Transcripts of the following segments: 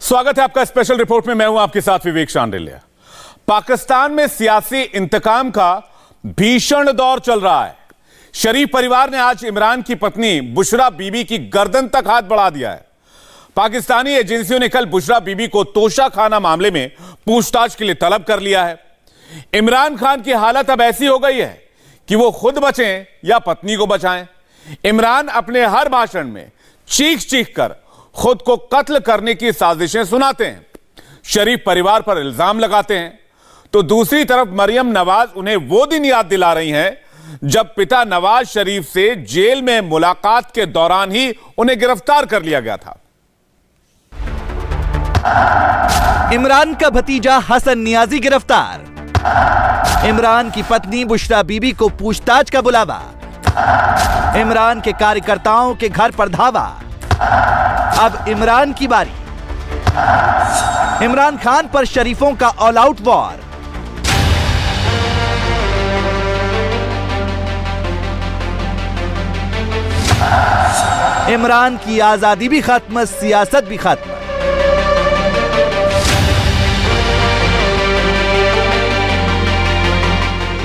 स्वागत है आपका स्पेशल रिपोर्ट में। मैं हूं आपके साथ विवेक शांडिल्य। पाकिस्तान में सियासी इंतकाम का भीषण दौर चल रहा है। शरीफ परिवार ने आज इमरान की पत्नी बुशरा बीबी की गर्दन तक हाथ बढ़ा दिया है। पाकिस्तानी एजेंसियों ने कल बुशरा बीबी को तोशा खाना मामले में पूछताछ के लिए तलब कर लिया है। इमरान खान की हालत अब ऐसी हो गई है कि वो खुद बचें या पत्नी को बचाएं। इमरान अपने हर भाषण में चीख चीख कर खुद को कत्ल करने की साजिशें सुनाते हैं, शरीफ परिवार पर इल्जाम लगाते हैं, तो दूसरी तरफ मरियम नवाज उन्हें वो दिन याद दिला रही हैं जब पिता नवाज शरीफ से जेल में मुलाकात के दौरान ही उन्हें गिरफ्तार कर लिया गया था। इमरान का भतीजा हसन नियाजी गिरफ्तार। इमरान की पत्नी बुशरा बीबी को पूछताछ का बुलावा। इमरान के कार्यकर्ताओं के घर पर धावा। अब इमरान की बारी। इमरान खान पर शरीफों का ऑल आउट वॉर। इमरान की आजादी भी खत्म, सियासत भी खत्म।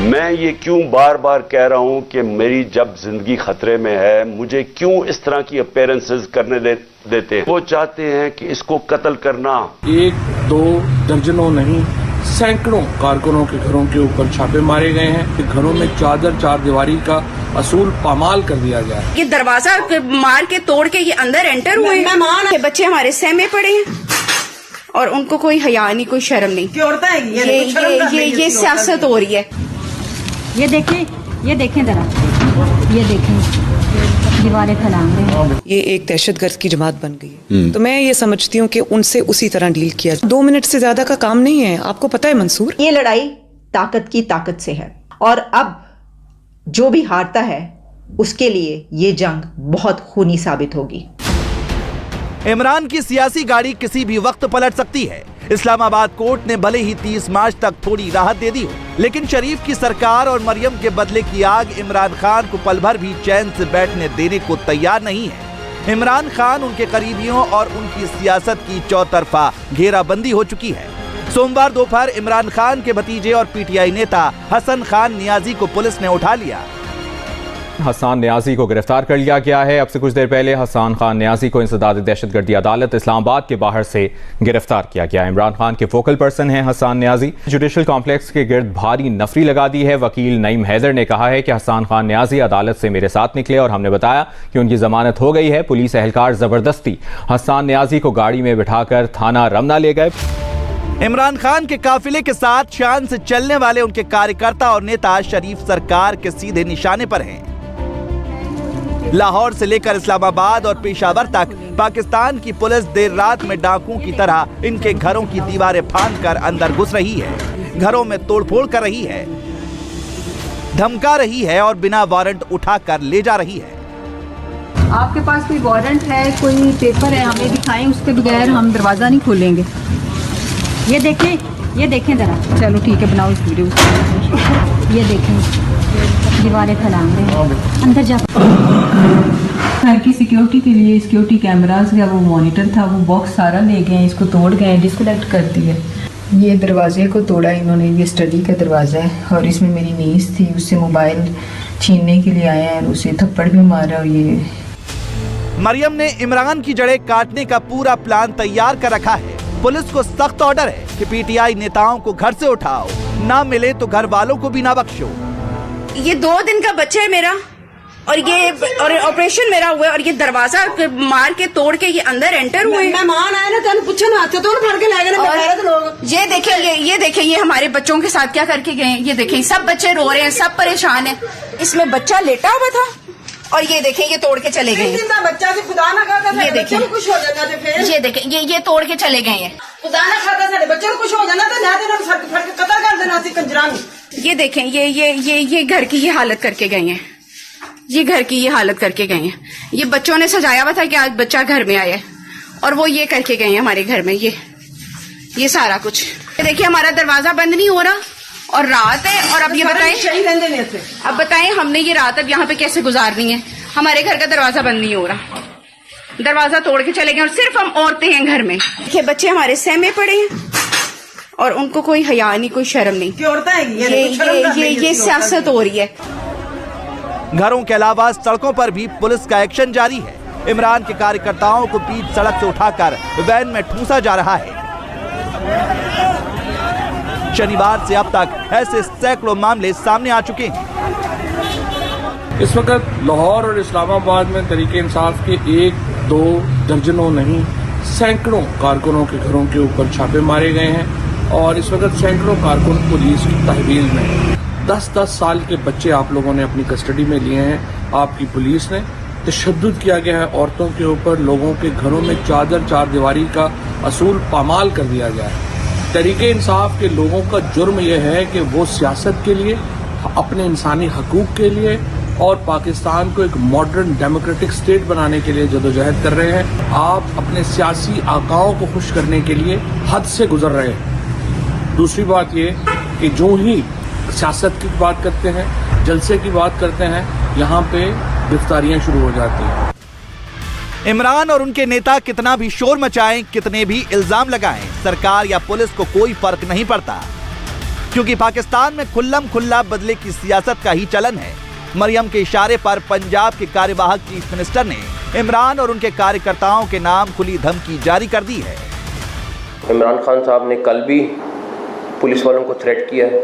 मैं ये क्यों बार बार कह रहा हूं कि मेरी जब जिंदगी खतरे में है, मुझे क्यों इस तरह की अपीयरेंसेस करने देते हैं। वो चाहते हैं कि इसको कत्ल करना। एक दो दर्जनों नहीं, सैकड़ों कारकुनों के घरों के ऊपर छापे मारे गए हैं। घरों में चार दीवारी का असूल पामाल कर दिया गया है। ये दरवाजा मार के तोड़ के ये अंदर एंटर हुए हैं। बच्चे हमारे सहमे पड़े हैं और उनको कोई हया नहीं, कोई शर्म नहीं। ये सियासत हो रही है। ये देखें जरा, ये देखें दीवारें फैलांग रहे हैं। ये एक दहशतगर्द की जमात बन गई है। तो मैं ये समझती हूँ कि उनसे उसी तरह डील किया। 2 मिनट से ज्यादा का काम नहीं है। आपको पता है मंसूर, ये लड़ाई ताकत की ताकत से है और अब जो भी हारता है उसके लिए ये जंग बहुत खूनी साबित होगी। इमरान की सियासी गाड़ी किसी भी वक्त पलट सकती है। इस्लामाबाद कोर्ट ने भले ही 30 मार्च तक थोड़ी राहत दे दी हो, लेकिन शरीफ की सरकार और मरियम के बदले की आग इमरान खान को पल भर भी चैन से बैठने देने को तैयार नहीं है। इमरान खान, उनके करीबियों और उनकी सियासत की चौतरफा घेराबंदी हो चुकी है। सोमवार दोपहर इमरान खान के भतीजे और पीटीआई नेता हसन खान नियाजी को पुलिस ने उठा लिया। हसन नियाजी को गिरफ्तार कर लिया गया है। अब से कुछ देर पहले हसन खान नियाजी को इंसदाद दहशतगर्दी अदालत इस्लामाबाद के बाहर से गिरफ्तार किया गया। इमरान खान के फोकल पर्सन हैं हसन नियाजी। जुडिशल कॉम्प्लेक्स के गिर्द भारी नफरी लगा दी है। वकील नईम हैदर ने कहा है कि हसन खान नियाजी अदालत से मेरे साथ निकले और हमने बताया कि उनकी जमानत हो गई है। पुलिस एहलकार जबरदस्ती हसन नियाजी को गाड़ी में बिठाकर थाना रमना ले गए। इमरान खान के काफिले के साथ शान से चलने वाले उनके कार्यकर्ता और नेता शरीफ सरकार के सीधे निशाने पर हैं। लाहौर से लेकर इस्लामाबाद और पेशावर तक पाकिस्तान की पुलिस देर रात में डाकुओं की तरह इनके घरों की दीवारें फांदकर अंदर घुस रही है, घरों में तोड़फोड़ कर रही है, धमका रही है और बिना वारंट उठाकर ले जा रही है। आपके पास कोई वारंट है, कोई पेपर है, हमें दिखाएं, उसके बगैर हम दरवाजा नहीं खोलेंगे। ये देखें जरा। चलो ठीक है, बनाओ इस वीडियो। ये देखें दीवारें फैलांग रहे हैं, अंदर जा। घर की सिक्योरिटी के लिए सिक्योरिटी कैमरास का वो मॉनिटर था, वो बॉक्स सारा ले गए, इसको तोड़ गए, डिस्कनेक्ट कर दिए। ये दरवाजे को तोड़ा इन्होंने। ये स्टडी का दरवाज़ा है और इसमें मेरी नीस थी, उससे मोबाइल छीनने के लिए आया है, उसे थप्पड़ भी मारा। और ये मरियम ने इमरान की जड़ें काटने का पूरा प्लान तैयार कर रखा है। पुलिस को सख्त ऑर्डर है कि पीटीआई नेताओं को घर से उठाओ, ना मिले तो घर वालों को भी ना बख्शो। ये 2 दिन का बच्चा है मेरा और ये ऑपरेशन मेरा हुआ है और ये दरवाजा मार के तोड़ के ये अंदर एंटर हुए। मेहमान आए ना तो पूछो ना, तो फड़ के ले गए लोग। ये देखें ये हमारे बच्चों के साथ क्या करके गए। ये देखें सब बच्चे रो रहे हैं, सब परेशान हैं। इसमें बच्चा लेटा हुआ था और ये देखें ये तोड़ के चले गए। बच्चा से खुदा ना खाता, ये देखें खुश हो जाना थे। फिर ये देखें ये तोड़ के चले गए हैं। खुदा ना खाता सारे बच्चे को खुश हो जाना था, ना देना फड़ के कत्ल कर देना सी कंजरा में। ये देखें ये घर की ये हालत करके गए हैं। ये घर की ये हालत करके गए हैं। ये बच्चों ने सजाया हुआ था कि आज बच्चा घर में आया है और वो ये करके गए हैं हमारे घर में। ये सारा कुछ। ये देखिए हमारा दरवाजा बंद नहीं हो रहा और रात है। और अब ये बताएं हमने ये रात अब यहाँ पे कैसे गुजारनी है। हमारे घर का दरवाजा बंद नहीं हो रहा। दरवाजा तोड़ के चले गए और सिर्फ हम औरतें हैं घर में। देखिए बच्चे हमारे सहमे पड़े हैं और उनको कोई हया नहीं, कोई शर्म नहीं। ये सियासत हो रही है। घरों के अलावा सड़कों पर भी पुलिस का एक्शन जारी है। इमरान के कार्यकर्ताओं को बीच सड़क से उठाकर वैन में ठूंसा जा रहा है। शनिवार से अब तक ऐसे सैकड़ों मामले सामने आ चुके हैं। इस वक्त लाहौर और इस्लामाबाद में तरीके इंसाफ के 1-2 दर्जनों नहीं सैकड़ों कारकुनों के घरों के ऊपर छापे मारे गए हैं और इस वक्त सैकड़ों कारकुन पुलिस की तहवील में 10-10 साल के बच्चे आप लोगों ने अपनी कस्टडी में लिए हैं। आपकी पुलिस ने तशद्दुद किया गया है औरतों के ऊपर, लोगों के घरों में चार दीवारी का असूल पामाल कर दिया गया है। तरीके इंसाफ के लोगों का जुर्म यह है कि वो सियासत के लिए, अपने इंसानी हकूक के लिए और पाकिस्तान को एक मॉडर्न डेमोक्रेटिक स्टेट बनाने के लिए जदोजहद कर रहे हैं। आप अपने सियासी आकाओं को खुश करने के लिए हद से गुजर रहे हैं। दूसरी बात ये कि जो ही सियासत की बात करते हैं, जलसे की बात करते हैं, यहाँ पे गिरफ्तारियां शुरू हो जाती हैं। इमरान और उनके नेता कितना भी शोर मचाएं, कितने भी इल्जाम लगाएं, सरकार या पुलिस को कोई फर्क नहीं पड़ता, क्योंकि पाकिस्तान में खुल्लम खुल्ला बदले की सियासत का ही चलन है। मरियम के इशारे पर पंजाब के कार्यवाहक चीफ मिनिस्टर ने इमरान और उनके कार्यकर्ताओं के नाम खुली धमकी जारी कर दी है। इमरान खान साहब ने कल भी पुलिस वालों को थ्रेट किया है,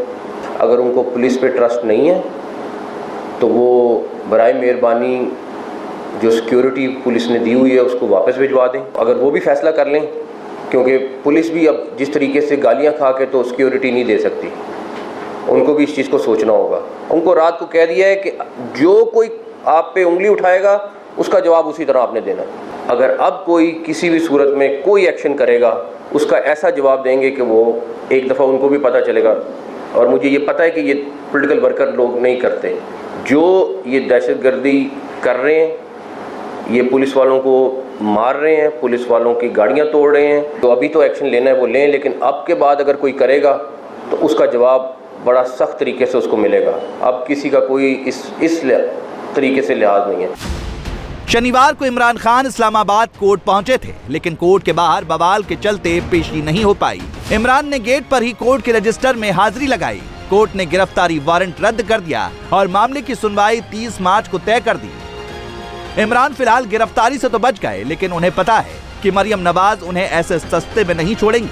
अगर उनको पुलिस पे ट्रस्ट नहीं है तो वो बराए मेहरबानी जो सिक्योरिटी पुलिस ने दी हुई है उसको वापस भिजवा दें। अगर वो भी फैसला कर लें, क्योंकि पुलिस भी अब जिस तरीके से गालियां खा के तो सिक्योरिटी नहीं दे सकती, उनको भी इस चीज़ को सोचना होगा। उनको रात को कह दिया है कि जो कोई आप पे उंगली उठाएगा उसका जवाब उसी तरह आपने देना है। अगर अब कोई किसी भी सूरत में कोई एक्शन करेगा उसका ऐसा जवाब देंगे कि वो एक दफ़ा उनको भी पता चलेगा। और मुझे ये पता है कि ये पॉलिटिकल वर्कर लोग नहीं करते, जो ये दहशतगर्दी कर रहे हैं, ये पुलिस वालों को मार रहे हैं, पुलिस वालों की गाड़ियां तोड़ रहे हैं, तो अभी तो एक्शन लेना है वो लें, लेकिन अब के बाद अगर कोई करेगा तो उसका जवाब बड़ा सख्त तरीके से उसको मिलेगा। अब किसी का कोई इस तरीके से लिहाज नहीं है। शनिवार को इमरान खान इस्लामाबाद कोर्ट पहुंचे थे, लेकिन कोर्ट के बाहर बवाल के चलते पेशी नहीं हो पाई। इमरान ने गेट पर ही कोर्ट के रजिस्टर में हाजिरी लगाई। कोर्ट ने गिरफ्तारी वारंट रद्द कर दिया और मामले की सुनवाई 30 मार्च को तय कर दी। इमरान फिलहाल गिरफ्तारी से तो बच गए, लेकिन उन्हें पता है कि मरियम नवाज उन्हें ऐसे सस्ते में नहीं छोड़ेंगी,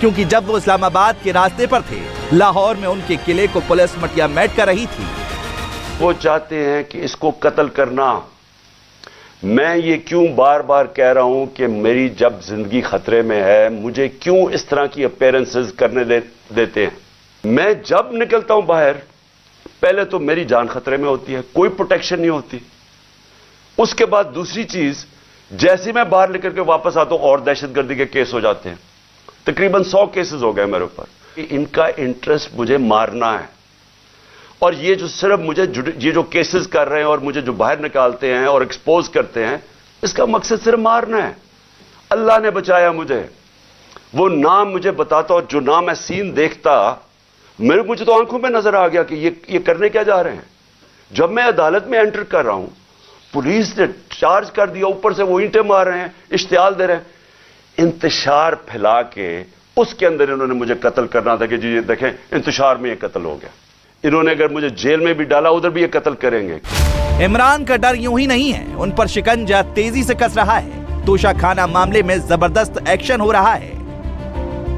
क्योंकि जब वो इस्लामाबाद के रास्ते पर थे, लाहौर में उनके किले को पुलिस मटिया मैट कर रही थी। वो चाहते हैं कि इसको कत्ल करना। मैं ये क्यों बार बार कह रहा हूं कि मेरी जब जिंदगी खतरे में है, मुझे क्यों इस तरह की अपीयरेंसेस करने देते हैं। मैं जब निकलता हूं बाहर, पहले तो मेरी जान खतरे में होती है, कोई प्रोटेक्शन नहीं होती। उसके बाद दूसरी चीज, जैसे मैं बाहर निकल के वापस आता हूं और दहशतगर्दी के केस हो जाते हैं। तकरीबन 100 केसेस हो गए मेरे ऊपर। इनका इंटरेस्ट मुझे मारना है, और ये जो सिर्फ मुझे ये जो केसेस कर रहे हैं और मुझे जो बाहर निकालते हैं और एक्सपोज करते हैं, इसका मकसद सिर्फ मारना है। अल्लाह ने बचाया मुझे, वो नाम मुझे बताता और जो नाम मैं सीन देखता, मुझे तो आंखों में नजर आ गया कि ये करने क्या जा रहे हैं। जब मैं अदालत में एंटर कर रहा हूं, पुलिस ने चार्ज कर दिया, ऊपर से वो ईंटें मार रहे हैं, इश्तिहाल दे रहे हैं, इंतशार फैला के उसके अंदर इन्होंने मुझे कत्ल करना था कि जी ये देखें इंतशार में ये कत्ल हो गया। इन्होंने अगर मुझे जेल में भी डाला, उधर भी ये कत्ल करेंगे। इमरान का डर यूं ही नहीं है, उन पर शिकंजा तेजी से कस रहा है। तोशाखाना मामले में जबरदस्त एक्शन हो रहा है।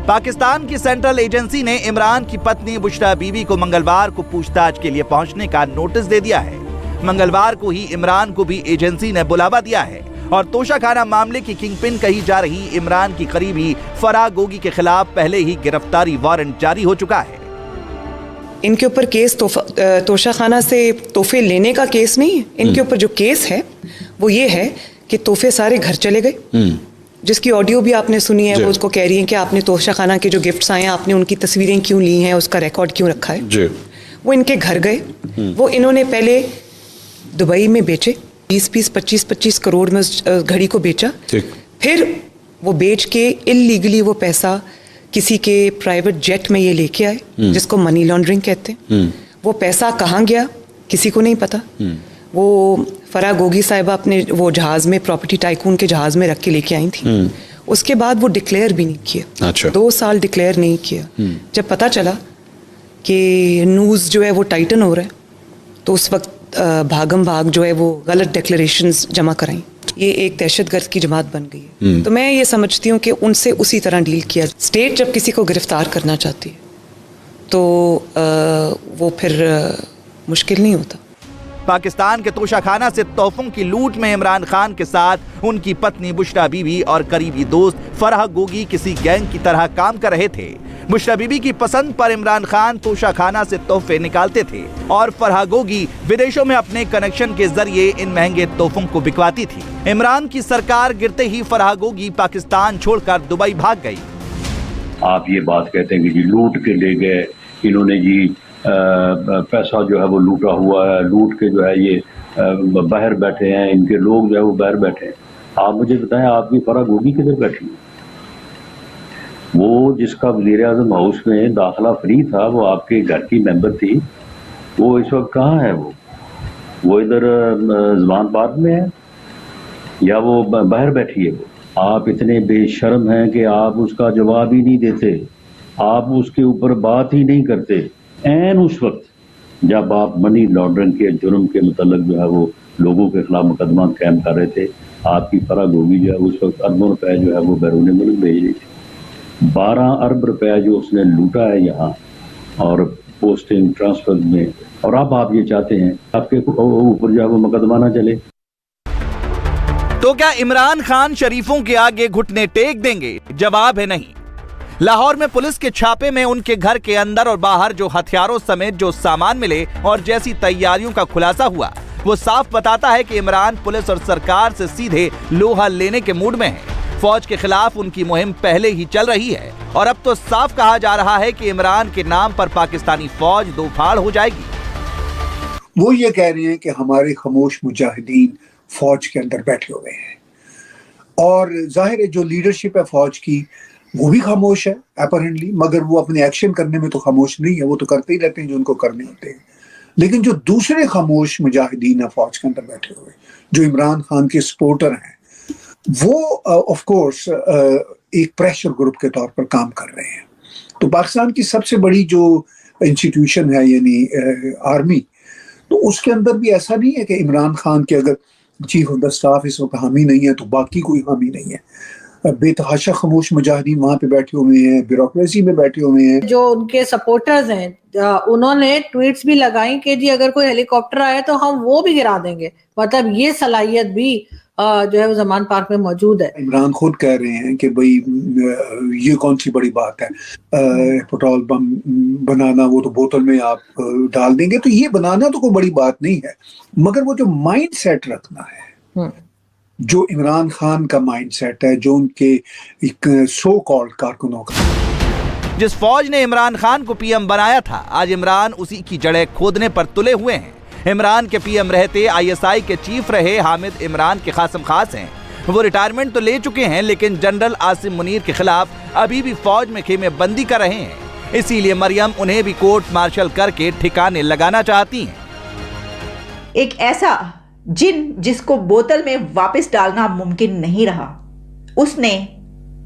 पाकिस्तान की सेंट्रल एजेंसी ने इमरान की पत्नी बुशरा बीवी को मंगलवार को पूछताछ के लिए पहुंचने का नोटिस दे दिया है। मंगलवार को ही इमरान को भी एजेंसी ने बुलावा दिया है और तोशाखाना मामले की किंगपिन कही जा रही इमरान की करीबी फराह गोगी के खिलाफ पहले ही गिरफ्तारी वारंट जारी हो चुका है। इनके ऊपर केस तोशाखाना से तोहफे लेने का केस नहीं है। इनके ऊपर जो केस है वो ये है कि तोहफे सारे घर चले गए, जिसकी ऑडियो भी आपने सुनी है। वो उसको कह रही है कि आपने तोशाखाना के जो गिफ्ट्स आए हैं, आपने उनकी तस्वीरें क्यों ली हैं, उसका रिकॉर्ड क्यों रखा है। वो इनके घर गए, वो इन्होंने पहले दुबई में बेचे, 20-20, 25-25 करोड़ में उस घड़ी को बेचा। फिर वो बेच के इलीगली वो पैसा किसी के प्राइवेट जेट में ये लेके आए, जिसको मनी लॉन्ड्रिंग कहते हैं। वो पैसा कहाँ गया किसी को नहीं पता। वो फराह गोगी साहिबा अपने वो जहाज में, प्रॉपर्टी टाइकून के जहाज में रख के लेके आई थी। उसके बाद वो डिक्लेयर भी नहीं किया। अच्छा। 2 साल डिक्लेयर नहीं किया। जब पता चला कि न्यूज़ जो है वो टाइटन हो रहा है, तो उस वक्त भागम भाग जो है वो गलत डिक्लेरेशंस जमा कराई। ये एक दहशतगर्द की जमात बन गई है। तो मैं ये समझती हूँ कि उनसे उसी तरह डील किया। स्टेट जब किसी को गिरफ्तार करना चाहती है तो वो फिर मुश्किल नहीं होता। पाकिस्तान के तोशाखाना से तोहफों की लूट में इमरान खान के साथ उनकी पत्नी बुशरा बीबी और करीबी दोस्त फराह गोगी किसी गैंग की तरह काम कर रहे थे। बुशरा बीबी की पसंद पर इमरान खान तोशाखाना से तोहफे निकालते थे और फराह गोगी विदेशों में अपने कनेक्शन के जरिए इन महंगे तोहफों को बिकवाती थी। इमरान की सरकार गिरते ही फराह गोगी पाकिस्तान छोड़कर दुबई भाग गई। आप ये बात कहते हैं कि जी लूट के ले गए, इन्होंने जी पैसा जो है वो लूटा हुआ है, लूट के जो है ये बाहर बैठे हैं, इनके लोग जो है वो बाहर बैठे हैं। आप मुझे बताएं, आपकी फराह गोगी किधर बैठी है? वो जिसका वज़ीर-ए-आज़म हाउस में दाखिला फ्री था, वो आपके घर की मेंबर थी, वो इस वक्त कहाँ है? वो इधर ज़मान पार्क में है या वो बाहर बैठी है? वो आप इतने बेशर्म हैं कि आप उसका जवाब ही नहीं देते, आप उसके ऊपर बात ही नहीं करते। ऐन उस वक्त जब आप मनी लॉन्ड्रिंग के जुर्म के मुतल्लिक जो है वो लोगों के खिलाफ मुकदमा कायम कर रहे थे, आपकी फराह गोगी जो है उस वक्त अरबों रुपए जो है वो बैरून मुल्क भेज रही थी। 12 अरब रुपया जो उसने लूटा है यहाँ और पोस्टिंग ट्रांसफर में, और अब आप ये चाहते हैं आपके ऊपर जो है वो मुकदमा ना चले। तो क्या इमरान खान शरीफों के आगे घुटने टेक देंगे? जवाब है नहीं। लाहौर में पुलिस के छापे में उनके घर के अंदर और बाहर जो हथियारों समेत जो सामान मिले और जैसी तैयारियों का खुलासा हुआ, वो साफ बताता है कि इमरान पुलिस और सरकार से सीधे लोहा लेने के मूड में है। फौज के खिलाफ उनकी मुहिम पहले ही चल रही है और अब तो साफ कहा जा रहा है कि इमरान के नाम पर पाकिस्तानी फौज दो फाड़ हो जाएगी। वो ये कह रहे हैं कि हमारे खामोश मुजाहिदीन फौज के अंदर बैठे हुए हैं, और जाहिर है जो लीडरशिप है फौज की वो भी खामोश है अपरेंटली, मगर वो अपने एक्शन करने में तो खामोश नहीं है, वो तो करते ही रहते हैं जो उनको करने होते हैं। लेकिन जो दूसरे खामोश मुजाहिदीन है फौज के अंदर बैठे हुए, जो इमरान खान के सपोर्टर हैं, वो ऑफ कोर्स एक प्रेशर ग्रुप के तौर पर काम कर रहे हैं। तो पाकिस्तान की सबसे बड़ी जो इंस्टीट्यूशन है यानी आर्मी, तो उसके अंदर भी ऐसा नहीं है कि इमरान खान के अगर चीफ ऑफ द स्टाफ इस वक्त हामी नहीं है तो बाकी कोई हामी नहीं है। बेतहाशा खामोश मुजाहिदीन वहाँ पे बैठे हुए हैं, ब्यूरोक्रेसी में बैठे हुए हैं। जो उनके सपोर्टर्स हैं उन्होंने ट्वीट्स भी लगाई कि जी अगर कोई हेलीकॉप्टर आए तो हम वो भी गिरा देंगे। मतलब ये सलाहियत भी जो है वो ज़मान पार्क में मौजूद है। इमरान खुद कह रहे हैं कि भाई ये कौन सी बड़ी बात है, पेट्रोल बम बनाना, वो तो बोतल में आप डाल देंगे, तो ये बनाना तो कोई बड़ी बात नहीं है, मगर वो जो माइंड सेट रखना है, जो इमरान खान का माइंडसेट है, जो उनके एक सो कॉल्ड कारकुनों का। जिस फौज ने इमरान खान को पीएम बनाया था, आज इमरान उसी की जड़ें खोदने पर तुले हुए हैं। इमरान के पीएम रहते आईएसआई के चीफ रहे हामिद इमरान के खासम खास हैं। वो रिटायरमेंट तो ले चुके हैं, लेकिन जनरल आसिम मुनीर के खिलाफ अभी भी फौज में खेमे बंदी कर रहे हैं। इसीलिए मरियम उन्हें भी कोर्ट मार्शल करके ठिकाने लगाना चाहती हैं। एक ऐसा जिसको बोतल में वापस डालना मुमकिन नहीं रहा, उसने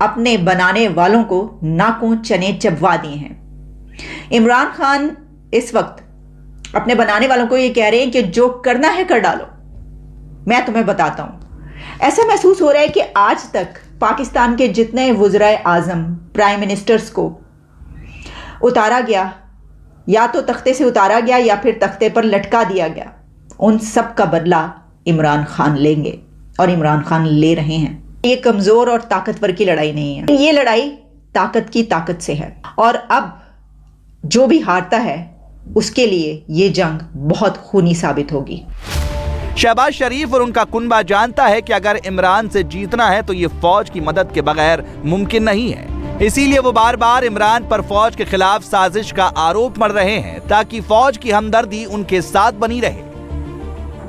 अपने बनाने वालों को नाकों चने चबवा दिए हैं। इमरान खान इस वक्त अपने बनाने वालों को ये कह रहे हैं कि जो करना है कर डालो, मैं तुम्हें बताता हूं। ऐसा महसूस हो रहा है कि आज तक पाकिस्तान के जितने वज़राए आज़म, प्राइम मिनिस्टर्स को उतारा गया, या तो तख्ते से उतारा गया या फिर तख्ते पर लटका दिया गया, उन सब का बदला इमरान खान लेंगे और इमरान खान ले रहे हैं। ये कमजोर और ताकतवर की लड़ाई नहीं है, ये लड़ाई ताकत की ताकत से है, और अब जो भी हारता है उसके लिए ये जंग बहुत खूनी साबित होगी। शहबाज शरीफ और उनका कुनबा जानता है कि अगर इमरान से जीतना है तो ये फौज की मदद के बगैर मुमकिन नहीं है। इसीलिए वो बार बार इमरान पर फौज के खिलाफ साजिश का आरोप मढ़ रहे हैं, ताकि फौज की हमदर्दी उनके साथ बनी रहे।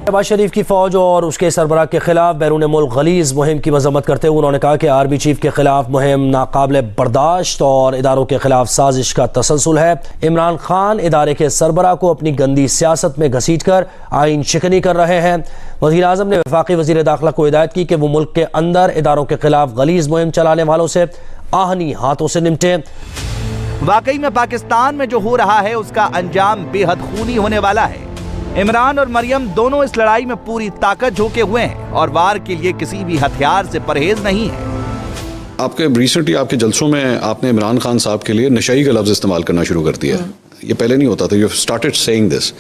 शहबाज शरीफ की फौज और उसके सरबराह के खिलाफ बैरून मुल्क गलीज मुहिम की मजम्मत करते हुए उन्होंने कहा कि आर्मी चीफ के खिलाफ मुहिम नाकाबिल बर्दाश्त और इदारों के खिलाफ साजिश का तसलसल है। इमरान खान इदारे के सरबराह को अपनी गंदी सियासत में घसीट कर आइन शिकनी कर रहे हैं। वज़ीर आज़म ने वफाकी वज़ीर दाखिला को हिदायत की कि वो मुल्क के अंदर इदारों के खिलाफ गलीज मुहिम चलाने वालों से आहनी हाथों से निपटे। वाकई में पाकिस्तान में जो हो रहा है उसका अंजाम बेहद खूनी होने वाला है। इमरान और मरियम दोनों इस लड़ाई में पूरी ताकत झोंके हुए हैं और वार के लिए किसी भी हथियार से परहेज नहीं है। आपके रिसेंटली आपके जलसों में आपने इमरान खान साहब के लिए नशाई का लफ्ज इस्तेमाल करना शुरू कर दिया। ये पहले नहीं होता था। You started saying this,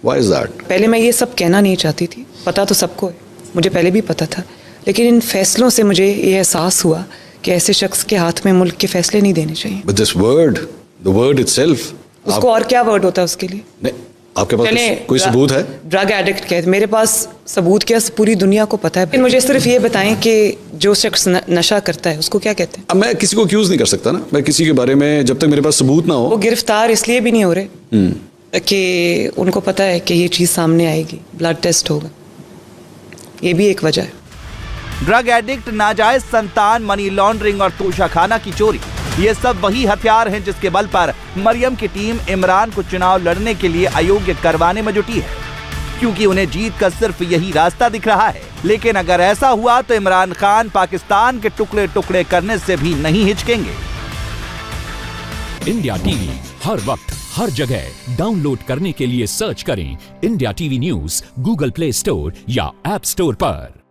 why is that? पहले मैं ये सब कहना नहीं चाहती थी, पता तो सबको है, मुझे पहले भी पता था, लेकिन इन फैसलों से मुझे ये एहसास हुआ कि ऐसे शख्स के हाथ में मुल्क के फैसले नहीं देने चाहिए। But this word, the word itself, उसको और क्या वर्ड होता है उसके लिए? नहीं, आपके पास कोई सबूत है? ड्रग एडिक्ट कहते, मेरे पास सबूत क्या, पूरी दुनिया को पता है। लेकिन मुझे सिर्फ ये बताएं कि जो शख्स नशा करता है उसको क्या कहते हैं? अब मैं किसी को एक्यूज नहीं कर सकता ना, मैं किसी के बारे में जब तक मेरे पास सबूत ना हो। वो गिरफ्तार इसलिए भी नहीं हो रहे कि उनको पता है कि ये चीज़ सामने आएगी, ब्लड टेस्ट होगा, ये भी एक वजह है। ड्रग एडिक्ट, नाजायज संतान, मनी लॉन्ड्रिंग और तोशाखाना की चोरी, ये सब वही हथियार हैं जिसके बल पर मरियम की टीम इमरान को चुनाव लड़ने के लिए अयोग्य करवाने में जुटी है, क्योंकि उन्हें जीत का सिर्फ यही रास्ता दिख रहा है। लेकिन अगर ऐसा हुआ तो इमरान खान पाकिस्तान के टुकड़े टुकड़े करने से भी नहीं हिचकेंगे। इंडिया टीवी हर वक्त हर जगह डाउनलोड करने के लिए सर्च करें India TV news Google play store या ऐप स्टोर पर।